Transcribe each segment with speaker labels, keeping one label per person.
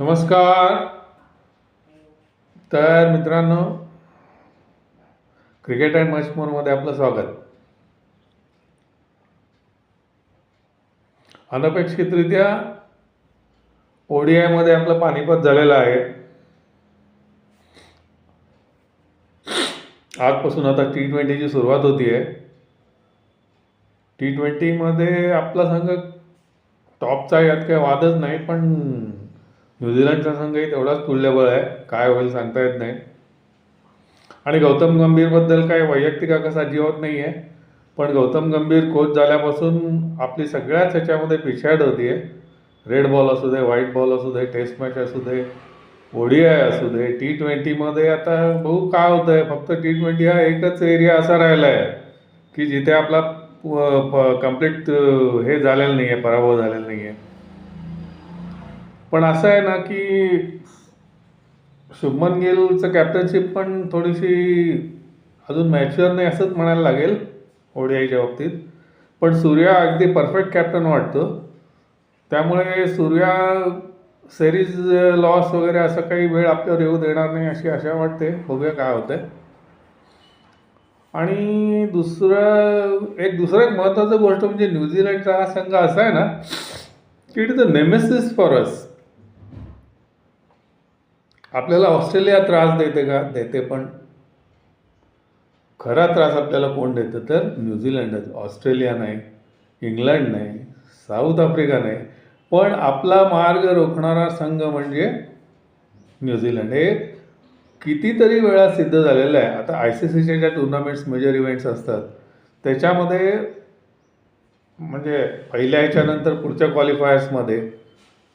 Speaker 1: नमस्कार. तर मित्रांनो, क्रिकेट अँड मच मोरमध्ये आपलं स्वागत. अनपेक्षितरित्या ODIमध्ये आपलं पानिपत झालेलं आहे. आजपासून आता T20ची सुरुवात होती आहे. T20मध्ये आपला संघ टॉपचा, यात काही वादच नाही, पण न्यूझीलंडचा संघही तेवढाच तुल्यबळ आहे. काय होईल सांगता येत नाही. आणि गौतम गंभीरबद्दल काही वैयक्तिक आकस अजिबात नाही आहे, पण गौतम गंभीर कोच झाल्यापासून आपली सगळ्याच ह्याच्यामध्ये पिछाड होती आहे. रेड बॉल असू दे, व्हाईट बॉल असू दे, टेस्ट मॅच असू दे, ODI असू दे, T20मध्ये आता बघू काय होतं आहे. फक्त T20 हा एकच एरिया असा राहिला आहे की जिथे आपला कम्प्लीट हे झालेलं नाही आहे, पराभव झालेला नाही आहे. पण असं आहे ना की शुभमन गिलचं कॅप्टनशिप पण थोडीशी अजून मॅच्युअर नाही असंच म्हणायला लागेल ODIच्या बाबतीत. पण सूर्या अगदी परफेक्ट कॅप्टन वाटतो. त्यामुळे सूर्या सिरीज लॉस वगैरे असं काही वेळ आपल्यावर येऊ देणार नाही अशी आशा वाटते. बघूया काय होतंय. आणि दुसरं एक महत्त्वाचं गोष्ट म्हणजे न्यूझीलंडचा हा संघ असा आहे ना की it is a nemesis for us. आपल्याला ऑस्ट्रेलिया त्रास देते का? देते, पण खरा त्रास आपल्याला कोण देतं तर न्यूझीलंडच. ऑस्ट्रेलिया नाही, इंग्लंड नाही, साऊथ आफ्रिका नाही, पण आपला मार्ग रोखणारा संघ म्हणजे न्यूझीलंड. हे कितीतरी वेळा सिद्ध झालेलं आहे. आता ICCच्या ज्या टुर्नामेंट्स, मेजर इव्हेंट्स असतात त्याच्यामध्ये म्हणजे पहिल्या ह्याच्यानंतर पुढच्या क्वालिफायर्समध्ये,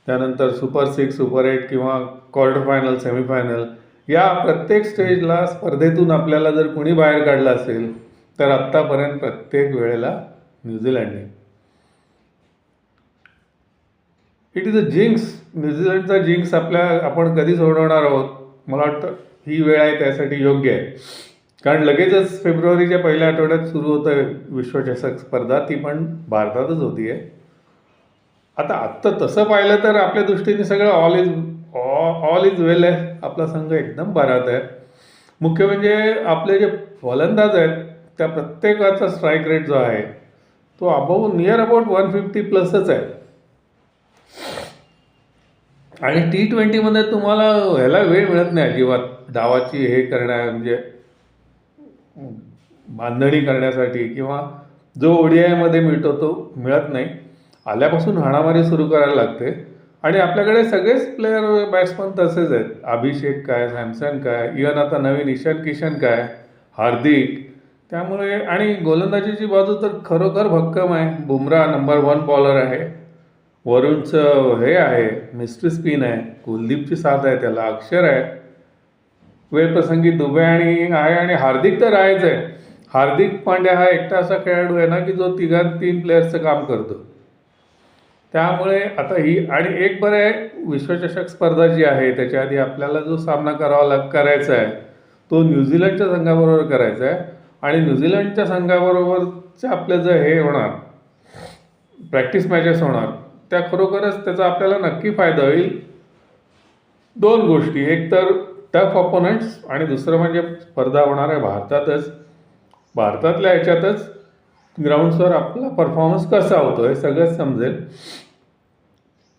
Speaker 1: त्यानंतर सुपर 6, सुपर 8 किंवा क्वार्टर फायनल, सेमीफायनल, या प्रत्येक स्टेजला स्पर्धेतून आपल्याला जर कोणी बाहेर काढलं असेल तर आत्तापर्यंत प्रत्येक वेळेला न्यूझीलंडने. It is a jinx. न्यूझीलंडचा जिंक्स आपण कधी सोडवणार आहोत? मला वाटतं ही वेळ आहे त्यासाठी योग्य आहे. कारण लगेचच फेब्रुवारीच्या पहिल्या आठवड्यात सुरू होतं विश्वचषक स्पर्धा, ती पण भारतातच होती आहे. आत्ता तसं पाहिलं तर आपल्या दृष्टीने सगळं ऑल इज वेल आहे. आपला संघ एकदम बरात आहे. मुख्य म्हणजे आपले जे फलंदाज आहेत त्या प्रत्येकाचा स्ट्राईक रेट जो आहे तो नियर अबाउट 150 प्लसच आहे. आणि T20मध्ये तुम्हाला ह्याला वेळ मिळत नाही अजिबात डावाची हे म्हणजे बांधणी करण्यासाठी, किंवा जो ODIमध्ये मिळतो तो मिळत नाही. आल्यापासून हाणामारी सुरू करायला लागते. आणि आपल्याकडे सगळेच प्लेयर, बॅट्समन तसेच आहेत. अभिषेक काय, सॅमसन काय, इवन आता नवीन ईशान किशन काय, हार्दिक. त्यामुळे आणि गोलंदाजीची बाजू तर खरोखर भक्कम आहे. बुमराह नंबर 1 बॉलर आहे. वरुणचं हे आहे, मिस्ट्री स्पिन आहे. कुलदीपची साथ आहे त्याला. अक्षर आहे. वेळप्रसंगी दुबे आणि हार्दिक तर आहेच आहे. हार्दिक पांड्या हा एकटा असा खेळाडू आहे ना की जो 3 प्लेयर्सचं काम करतो. त्यामुळे आता आणि एक बरं आहे, विश्वचषक स्पर्धा जी आहे त्याच्या आधी आपल्याला जो सामना करायचा आहे तो न्यूझीलंडच्या संघाबरोबर करायचा आहे. आणि न्यूझीलंडच्या संघाबरोबरचे आपले जे हे होणार प्रॅक्टिस मॅचेस होणार त्या खरोखरच त्याचा आपल्याला नक्की फायदा होईल. 2 गोष्टी, एक तर टफ ऑपोनंट्स आणि दुसरं म्हणजे स्पर्धा होणार आहे भारतातच. भारतातल्या ह्याच्यातच ग्राउंड्सवर आपला परफॉर्मन्स कसा होतो हे सगळंच समजेल.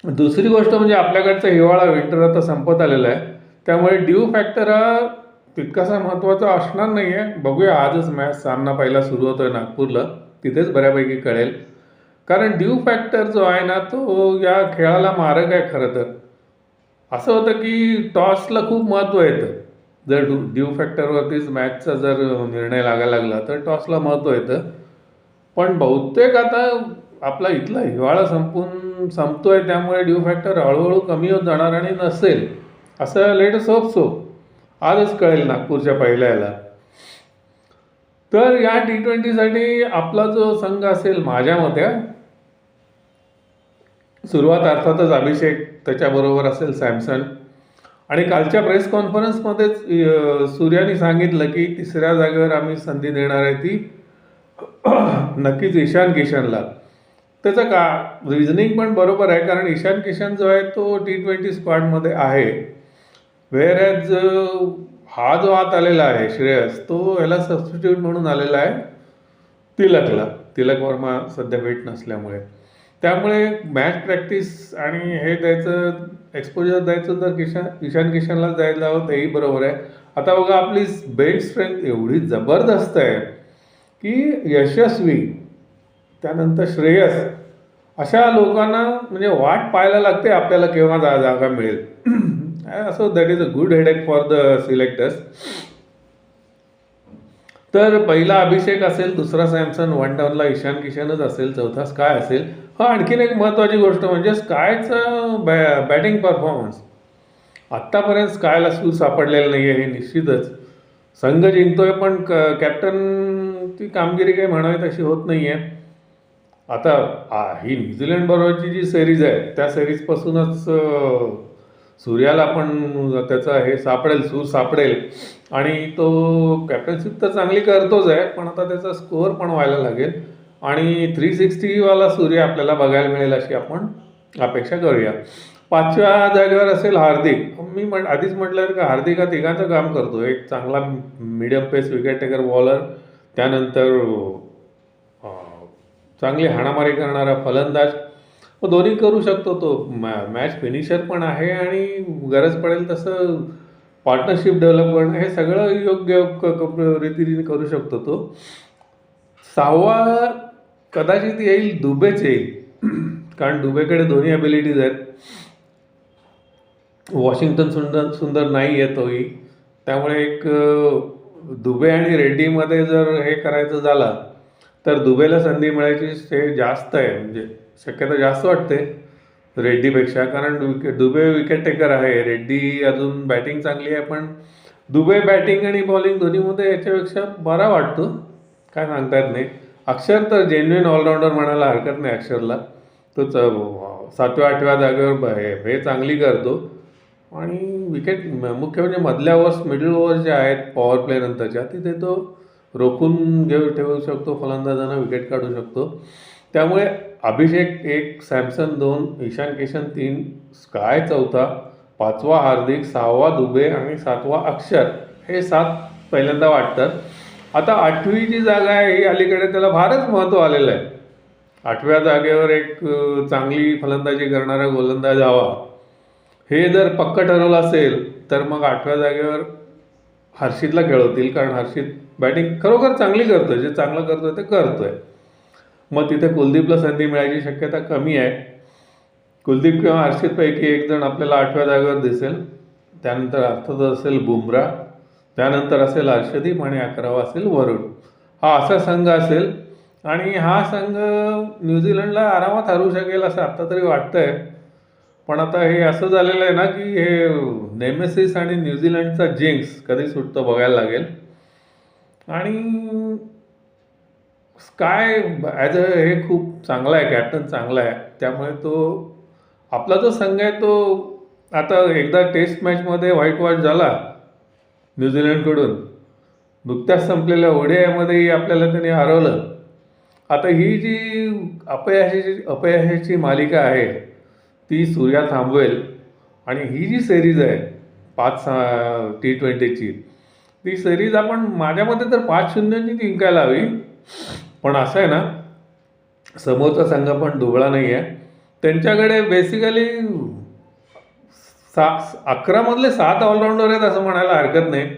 Speaker 1: दुसरी गोष्ट म्हणजे आपल्याकडचा हिवाळा, विंटर आता संपत आलेला आहे. त्यामुळे ड्यू फॅक्टर हा तितकासा महत्त्वाचा असणार नाही आहे. बघूया, आजच सामना पहिला सुरू होतो आहे नागपूरला, तिथेच बऱ्यापैकी कळेल. कारण ड्यू फॅक्टर जो आहे ना तो या खेळाला मारक आहे खरं तर. असं होतं की टॉसला खूप महत्त्व येतं. जर ड्यू फॅक्टरवरतीच मॅचचा जर निर्णय लागायला लागला तर टॉसला महत्त्व येतं. पण बहुतेक आता आपला इथला हिवाळा संपतोय, त्यामुळे ड्यू फॅक्टर हळूहळू कमी होत जाणार आणि नसेल असं लेटस होप सो. आजच कळेल नागपूरच्या पहिल्या ह्याला. तर या T20साठी आपला जो संघ असेल माझ्या मते, सुरुवात अर्थातच अभिषेक, त्याच्याबरोबर असेल सॅमसन. आणि कालच्या प्रेस कॉन्फरन्समध्येच सूर्याने सांगितलं की 3ऱ्या जागेवर आम्ही संधी देणार आहे ती नक्कीच ईशान किशनला. त्याचं का रिझनिंग पण बरोबर आहे, कारण ईशान किशन जो आहे तो T20 स्क्वॉडमध्ये आहे. व्हेअर ॲज हा जो आत आलेला आहे श्रेयस, तो ह्याला सबस्टिट्यूट म्हणून आलेला आहे तिलकला. तिलक वर्मा सध्या वेट नसल्यामुळे. त्यामुळे मॅच प्रॅक्टिस आणि हे द्यायचं, एक्सपोजर द्यायचं तर ईशान किशनलाच द्यायला हवं, तेही बरोबर आहे. आता बघा आपली बेंच स्ट्रेंथ एवढी जबरदस्त आहे की यशस्वी, त्यानंतर श्रेयस, अशा लोकांना म्हणजे वाट पाहायला लागते आपल्याला केव्हा जागा मिळेल. असो that is a good headache for the selectors. तर पहिला अभिषेक असेल, दुसरा सॅमसन, वन डाऊनला ईशान किशनच असेल, चौथा स्काय असेल. आणखीन एक महत्त्वाची गोष्ट म्हणजे स्कायचं बॅटिंग परफॉर्मन्स. आत्तापर्यंत स्कायला सूर सापडलेलं नाही आहे, हे निश्चितच. संघ जिंकतोय पण कॅप्टनची कामगिरी काही म्हणावी तशी होत नाही आहे. आता ही न्यूझीलंड बरोबरची जी सिरीज आहे त्या सिरीजपासूनच सूर्याला पण त्याचा हे सापडेल, सूर सापडेल आणि तो कॅप्टनशिप तर चांगली करतोच आहे, पण आता त्याचा स्कोअर पण व्हायला लागेल आणि 360वाला सूर्य आपल्याला बघायला मिळेल अशी आपण अपेक्षा करूया. 5व्या जागेवर असेल हार्दिक. मी आधीच म्हटलं का हार्दिक हा तिघांचं काम करतो. एक चांगला मिडियम पेस विकेट टेकर बॉलर, त्यानंतर चांगली हाणामारी करणारा फलंदाज, दोन्ही करू शकतो तो. मॅच फिनिशर पण आहे आणि गरज पडेल तसं पार्टनरशिप डेव्हलपमेंट हे सगळं योग्य रीतीने करू शकतो तो. 6वा कदाचित येईल, दुबेच येईल. कारण दुबेकडे दोन्ही ॲबिलिटीज आहेत. वॉशिंग्टन सुंदर नाही आहे तोही. त्यामुळे एक दुबे आणि रेड्डीमध्ये जर हे करायचं झालं तर दुबेला संधी मिळायची हे जास्त आहे, म्हणजे शक्यता जास्त वाटते रेड्डीपेक्षा. कारण दुबे विकेट टेकर आहे, रेड्डी अजून बॅटिंग चांगली आहे, पण दुबे बॅटिंग आणि बॉलिंग दोन्हीमध्ये याच्यापेक्षा बरा वाटतो, काय सांगता येत नाही. अक्षर तर जेन्युइन ऑलराऊंडर म्हणायला हरकत नाही अक्षरला. तो 7व्या-8व्या जागेवर हे चांगली करतो आणि विकेट मुख्य म्हणजे मधल्या ओव्हर्स, मिडल ओव्हर्स ज्या आहेत पॉवर प्ले नंतरच्या, तिथे तो रोखून ठेवू शकतो, फलंदाजांना विकेट काढू शकतो. त्यामुळे अभिषेक 1, सॅमसन 2, ईशान किशन 3, स्काय 4था, 5वा हार्दिक, 6वा दुबे आणि 7वा अक्षर, हे 7 पहिल्यांदा वाटतात. आता 8वी जी जागा आहे ही अलीकडे त्याला फारच महत्त्व आलेलं आहे. 8व्या जागेवर एक चांगली फलंदाजी करणारा गोलंदाज हवा. हे जर पक्क ठरवलं असेल तर मग 8व्या जागेवर हर्षितला खेळवतील, कारण हर्षित बॅटिंग खरोखर चांगली करतोय, जे चांगलं करतोय ते करतोय. मग तिथे कुलदीपला संधी मिळायची शक्यता कमी आहे. कुलदीप किंवा हर्षितपैकी एक जण आपल्याला 8व्या जागेवर दिसेल. त्यानंतर अर्थातच असेल बुमरा, त्यानंतर असेल हर्षदीप आणि 11वा असेल वरुण. हा असा संघ असेल आणि हा संघ न्यूझीलंडला आरामात हरवू शकेल असं आत्ता तरी वाटतंय. पण आता हे असं झालेलं आहे ना की हे नेमेसिस आणि न्यूझीलंडचा जिंक्स कधी सुटतो बघायला लागेल. आणि स्काय ॲज हे खूप चांगला आहे, कॅप्टन चांगला आहे, त्यामुळे तो आपला जो संघ आहे तो आता एकदा टेस्ट मॅचमध्ये व्हाईट वॉश झाला न्यूझीलंडकडून, नुकत्याच संपलेल्या ODIमध्येही आपल्याला त्यांनी हरवलं. आता ही जी अपयशाची मालिका आहे ती सूर्या थांबवेल आणि ही जी सिरीज आहे 5 T20ची, ती सिरीज आपण माझ्या मते तर 5-0नी जिंकायला हवी. पण असं आहे ना, समोरचा संघ पण दुबळा नाही आहे. त्यांच्याकडे बेसिकली 11मधले 7 ऑलराऊंडर आहेत असं म्हणायला हरकत नाही.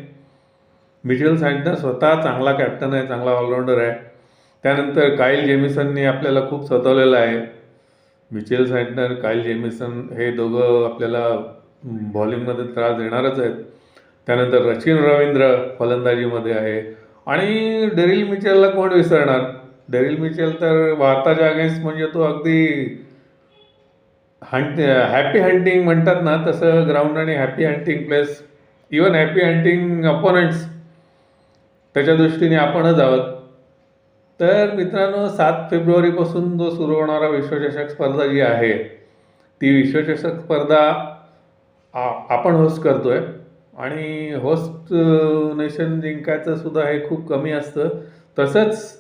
Speaker 1: मिचेल सँटनर स्वतः चांगला कॅप्टन आहे, चांगला ऑलराऊंडर आहे. त्यानंतर काईल जेमिसननी आपल्याला खूप सतवलेलं आहे. मिचेल सँटनर, काईल जेमिसन हे दोघं आपल्याला बॉलिंगमध्ये त्रास देणारच आहेत. त्यानंतर सचिन रवींद्र फलंदाजीमध्ये आहे आणि डेरिल मिचेलला कोण विसरणार. डेरिल मिचेल तर भारताच्या अगेन्स्ट म्हणजे तो अगदी हॅपी हंटिंग म्हणतात ना तसं ग्राउंड आणि happy hunting place, even happy hunting opponents, त्याच्या दृष्टीने आपणच आहोत. तर मित्रांनो, 7 फेब्रुवारीपासून जो सुरू होणारा विश्वचषक स्पर्धा जी आहे ती विश्वचषक स्पर्धा आपण होस्ट करतोय आणि होस्ट नेशन जिंकायचं सुद्धा हे खूप कमी असतं. तसंच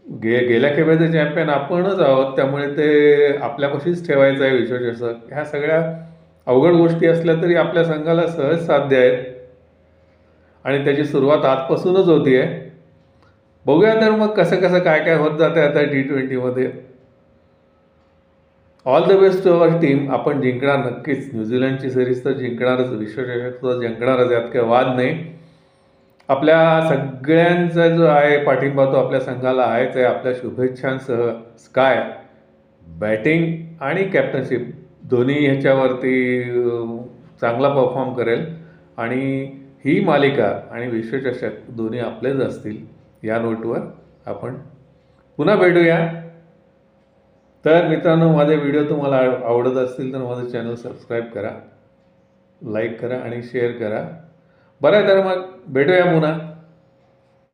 Speaker 1: गेल्या खेपेचे चॅम्पियन आपणच आहोत, त्यामुळे ते आपल्यापाशीच ठेवायचं आहे विश्वचषक. ह्या सगळ्या अवघड गोष्टी असल्या तरी आपल्या संघाला सहज साध्य आहेत आणि त्याची सुरुवात आजपासूनच होती आहे. बघूया तर मग कसं कसं काय काय होत जाते आता T20मध्ये. All the best to our team. आपण जिंकणार नक्कीच. न्यूझीलंडची सिरीज तर जिंकणारच, विश्वचषक तर जिंकणारच, यात काही वाद नाही. आपल्या सगळ्यांचा जो आहे पाठिंबा तो आपल्या संघाला आहेच आहे. आपल्या शुभेच्छांसह स्काय बॅटिंग आणि कॅप्टनशिप दोन्ही ह्याच्यावरती चांगला परफॉर्म करेल आणि ही मालिका आणि विश्वचषक दोन्ही आपलेच असतील. या नोटवर आपण पुन्हा भेटूया. तर मित्रांनो, माझे व्हिडिओ तुम्हाला आवडत असतील तर माझं चॅनल सबस्क्राईब करा, लाईक करा आणि शेअर करा. बरं आहे, तर मग भेटूया पुन्हा.